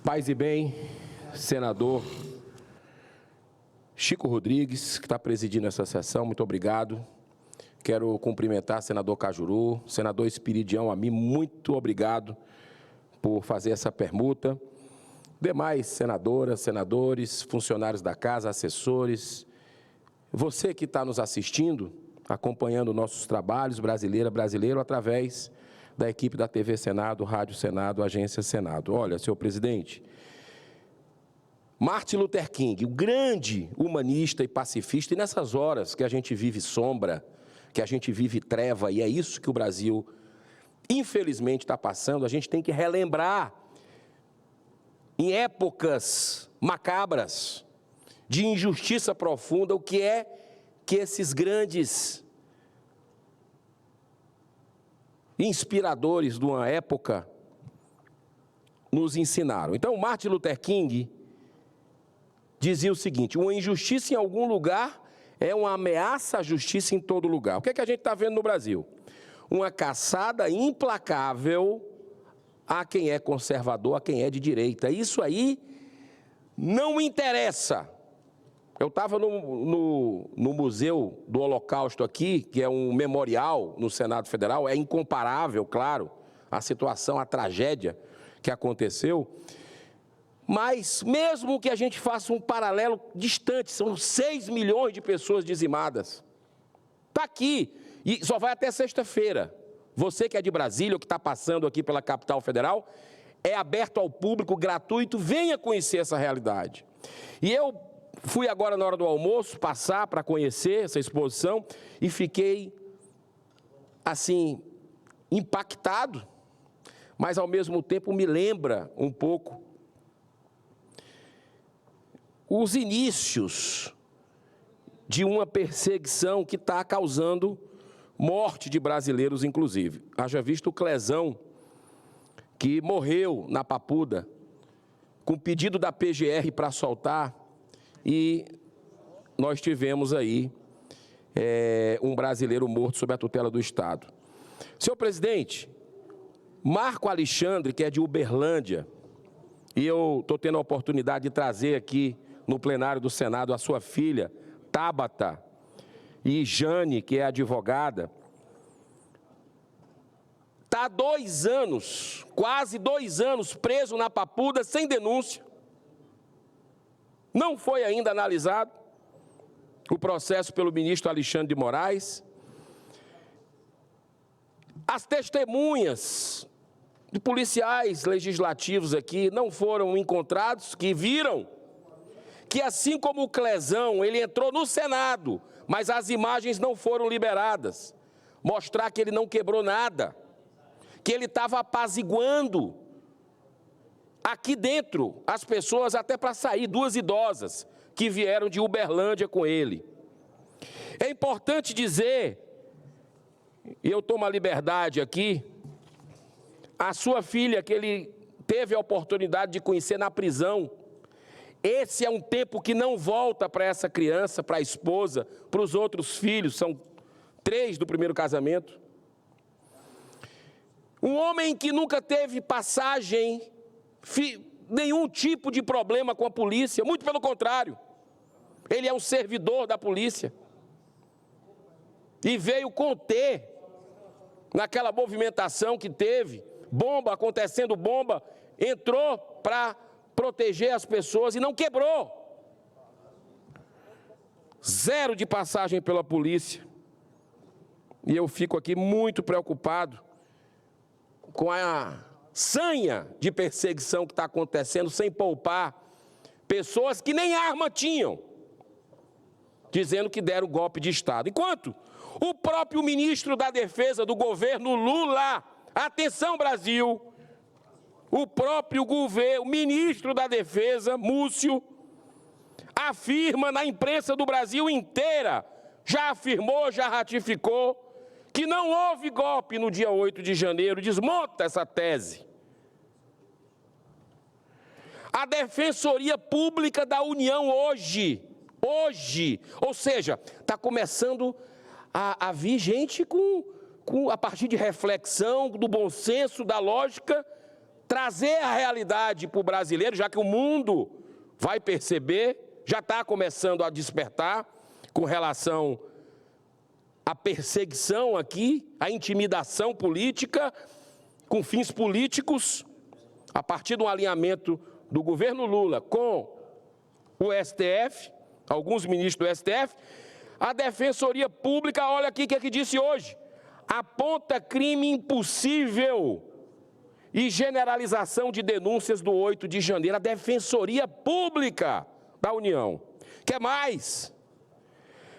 Paz e bem, senador Chico Rodrigues, que está presidindo essa sessão, muito obrigado. Quero cumprimentar senador Cajuru, senador Espiridião, a mim, muito obrigado por fazer essa permuta. Demais senadoras, senadores, funcionários da casa, assessores, você que está nos assistindo, acompanhando nossos trabalhos, brasileiro, através da equipe da TV Senado, Rádio Senado, Agência Senado. Olha, senhor presidente, Martin Luther King, o grande humanista e pacifista, e nessas horas que a gente vive sombra, que a gente vive treva, e é isso que o Brasil, infelizmente, está passando, a gente tem que relembrar, em épocas macabras, de injustiça profunda, o que é que esses grandes inspiradores de uma época nos ensinaram. Então, Martin Luther King dizia o seguinte: uma injustiça em algum lugar é uma ameaça à justiça em todo lugar. O que é que a gente está vendo no Brasil? Uma caçada implacável a quem é conservador, a quem é de direita. Isso aí não interessa. Eu estava no Museu do Holocausto aqui, que é um memorial no Senado Federal, é incomparável, claro, a situação, a tragédia que aconteceu, mas mesmo que a gente faça um paralelo distante, são 6 milhões de pessoas dizimadas. Está aqui, e só vai até sexta-feira. Você que é de Brasília, ou que está passando aqui pela capital federal, é aberto ao público, gratuito, venha conhecer essa realidade. E eu fui agora na hora do almoço, passar para conhecer essa exposição e fiquei, assim, impactado, mas ao mesmo tempo me lembra um pouco os inícios de uma perseguição que está causando morte de brasileiros, inclusive. Haja visto o Clezão, que morreu na Papuda, com pedido da PGR para soltar, e nós tivemos aí um brasileiro morto sob a tutela do Estado. Senhor presidente, Marco Alexandre, que é de Uberlândia, e eu estou tendo a oportunidade de trazer aqui no plenário do Senado a sua filha, Tabata, e Jane, que é advogada, está há 2 anos, quase 2 anos, preso na Papuda, sem denúncia. Não foi ainda analisado o processo pelo ministro Alexandre de Moraes. As testemunhas de policiais legislativos aqui não foram encontrados, que viram que, assim como o Clezão, ele entrou no Senado, mas as imagens não foram liberadas. Mostrar que ele não quebrou nada, que ele estava apaziguando aqui dentro as pessoas até para sair, 2 idosas que vieram de Uberlândia com ele. É importante dizer, e eu tomo a liberdade aqui, a sua filha que ele teve a oportunidade de conhecer na prisão, esse é um tempo que não volta para essa criança, para a esposa, para os outros filhos, são 3 do primeiro casamento. Um homem que nunca teve passagem, nenhum tipo de problema com a polícia, muito pelo contrário, ele é um servidor da polícia, e veio conter, naquela movimentação que teve, bomba, acontecendo bomba, entrou para proteger as pessoas e não quebrou. 0 de passagem pela polícia, e eu fico aqui muito preocupado com a sanha de perseguição que está acontecendo, sem poupar pessoas que nem arma tinham, dizendo que deram golpe de Estado. Enquanto o próprio ministro da Defesa do governo Lula, atenção Brasil, o próprio ministro da Defesa, Múcio, afirma na imprensa do Brasil inteira, já afirmou, já ratificou, que não houve golpe no dia 8 de janeiro, desmonta essa tese. A Defensoria Pública da União hoje, ou seja, está começando a vir gente a partir de reflexão, do bom senso, da lógica, trazer a realidade para o brasileiro, já que o mundo vai perceber, já está começando a despertar com relação à perseguição aqui, à intimidação política, com fins políticos, a partir de um alinhamento do governo Lula com o STF, alguns ministros do STF, a Defensoria Pública, olha aqui o que é que disse hoje, aponta crime impossível e generalização de denúncias do 8 de janeiro, a Defensoria Pública da União. Quer mais?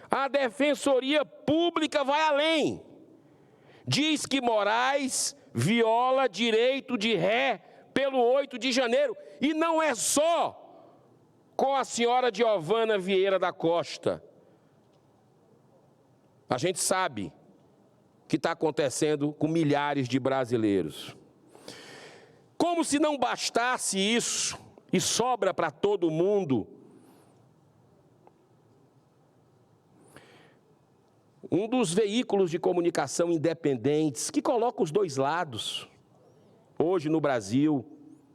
A Defensoria Pública vai além. Diz que Moraes viola direito de ré pelo 8 de janeiro. E não é só com a senhora Giovana Vieira da Costa. A gente sabe que está acontecendo com milhares de brasileiros. Como se não bastasse isso, e sobra para todo mundo, um dos veículos de comunicação independentes, que coloca os dois lados, hoje no Brasil,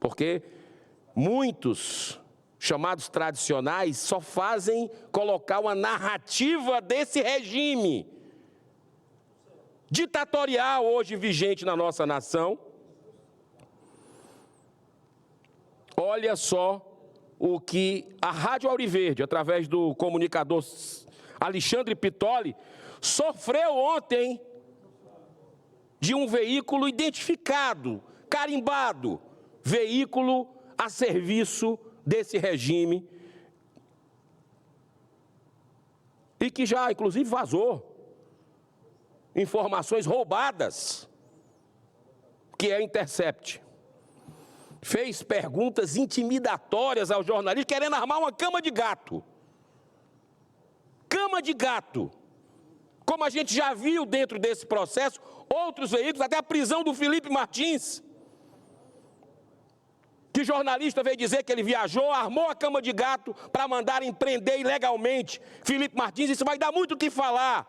porque muitos chamados tradicionais só fazem colocar uma narrativa desse regime ditatorial hoje vigente na nossa nação. Olha só o que a Rádio Auriverde, através do comunicador Alexandre Pitoli, sofreu ontem de um veículo identificado, carimbado, veículo a serviço desse regime, e que já, inclusive, vazou informações roubadas, que é a Intercept. Fez perguntas intimidatórias ao jornalista, querendo armar uma cama de gato. Cama de gato. Como a gente já viu dentro desse processo, outros veículos, até a prisão do Felipe Martins, que jornalista veio dizer que ele viajou, armou a cama de gato para mandarem prender ilegalmente Felipe Martins. Isso vai dar muito o que falar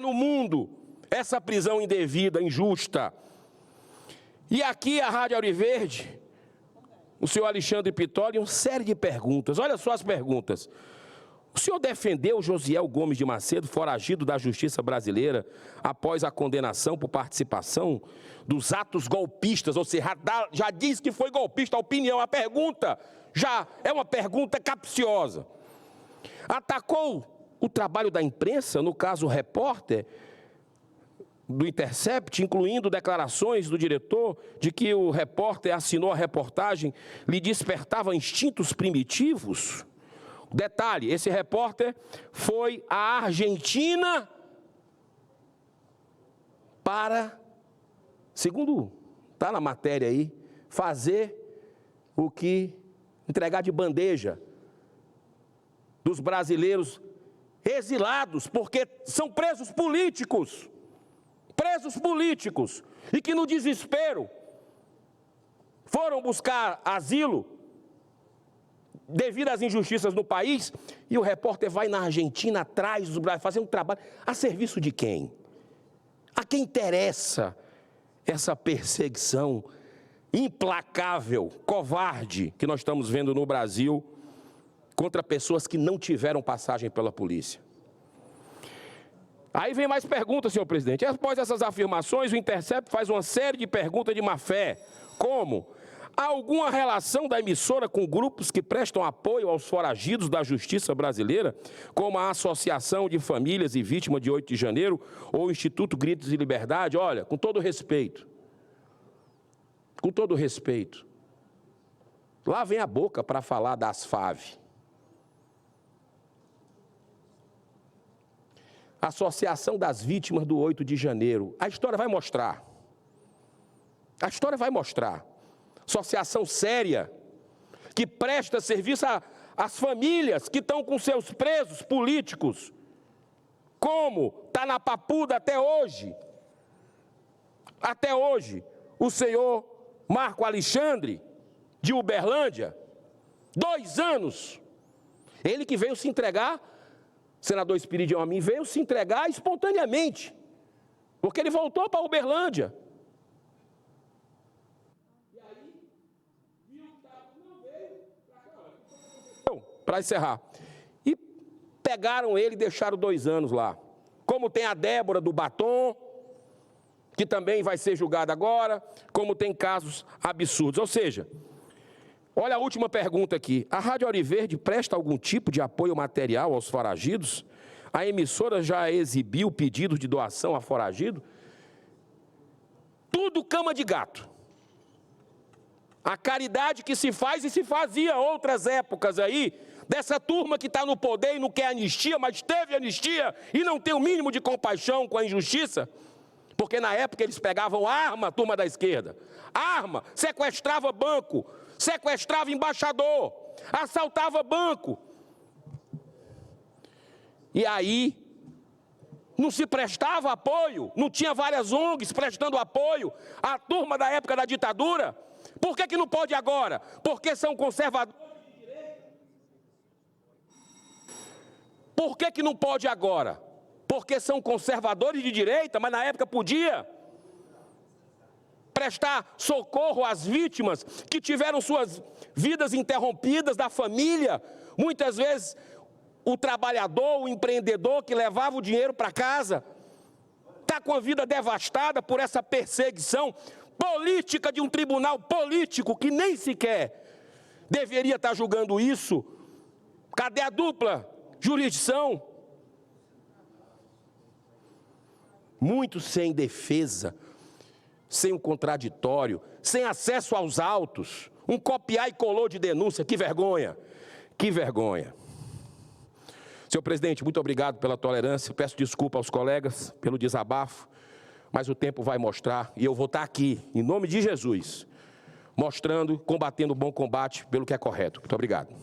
no mundo, essa prisão indevida, injusta. E aqui a Rádio Auriverde, o senhor Alexandre Pitoli, uma série de perguntas. Olha só as perguntas. O senhor defendeu Josiel Gomes de Macedo, foragido da justiça brasileira, após a condenação por participação dos atos golpistas, ou seja, já diz que foi golpista, a opinião, a pergunta já é uma pergunta capciosa. Atacou o trabalho da imprensa, no caso o repórter do Intercept, incluindo declarações do diretor de que o repórter assinou a reportagem, lhe despertava instintos primitivos. Detalhe, esse repórter foi à Argentina para, segundo está na matéria aí, fazer o que, entregar de bandeja dos brasileiros exilados, porque são presos políticos, e que no desespero foram buscar asilo devido às injustiças no país, e o repórter vai na Argentina atrás dos brasileiros, fazer um trabalho a serviço de quem? A quem interessa essa perseguição implacável, covarde, que nós estamos vendo no Brasil, contra pessoas que não tiveram passagem pela polícia? Aí vem mais perguntas, senhor presidente. Após essas afirmações, o Intercept faz uma série de perguntas de má-fé, como: há alguma relação da emissora com grupos que prestam apoio aos foragidos da justiça brasileira, como a Associação de Famílias e Vítimas de 8 de Janeiro ou o Instituto Gritos de Liberdade? Olha, com todo respeito, lá vem a boca para falar da ASFAV. Associação das Vítimas do 8 de Janeiro. A história vai mostrar. Associação séria, que presta serviço às famílias que estão com seus presos políticos, como está na papuda até hoje. O senhor Marco Alexandre, de Uberlândia, 2 anos, ele que veio se entregar, senador Espiridião Amin, veio se entregar espontaneamente, porque ele voltou para Uberlândia. para encerrar. E pegaram ele e deixaram 2 anos lá. Como tem a Débora do batom, que também vai ser julgada agora, como tem casos absurdos. Ou seja, olha a última pergunta aqui. A Rádio Ouro Verde presta algum tipo de apoio material aos foragidos? A emissora já exibiu pedidos de doação a foragido? Tudo cama de gato. A caridade que se faz e se fazia outras épocas aí, dessa turma que está no poder e não quer anistia, mas teve anistia e não tem o mínimo de compaixão com a injustiça. Porque na época eles pegavam arma, a turma da esquerda. Arma, sequestrava banco, sequestrava embaixador, assaltava banco. E aí, não se prestava apoio, não tinha várias ONGs prestando apoio à turma da época da ditadura. Por que não pode agora? Porque são conservadores de direita. Por que não pode agora? Porque são conservadores de direita, mas na época podia prestar socorro às vítimas que tiveram suas vidas interrompidas da família. Muitas vezes o trabalhador, o empreendedor que levava o dinheiro para casa, está com a vida devastada por essa perseguição política de um tribunal político que nem sequer deveria estar julgando isso. Cadê a dupla jurisdição? Muitos sem defesa, sem um contraditório, sem acesso aos autos, um copiar e colou de denúncia. Que vergonha, que vergonha. Senhor presidente, muito obrigado pela tolerância, peço desculpa aos colegas pelo desabafo, mas o tempo vai mostrar, e eu vou estar aqui, em nome de Jesus, mostrando, combatendo o bom combate pelo que é correto. Muito obrigado.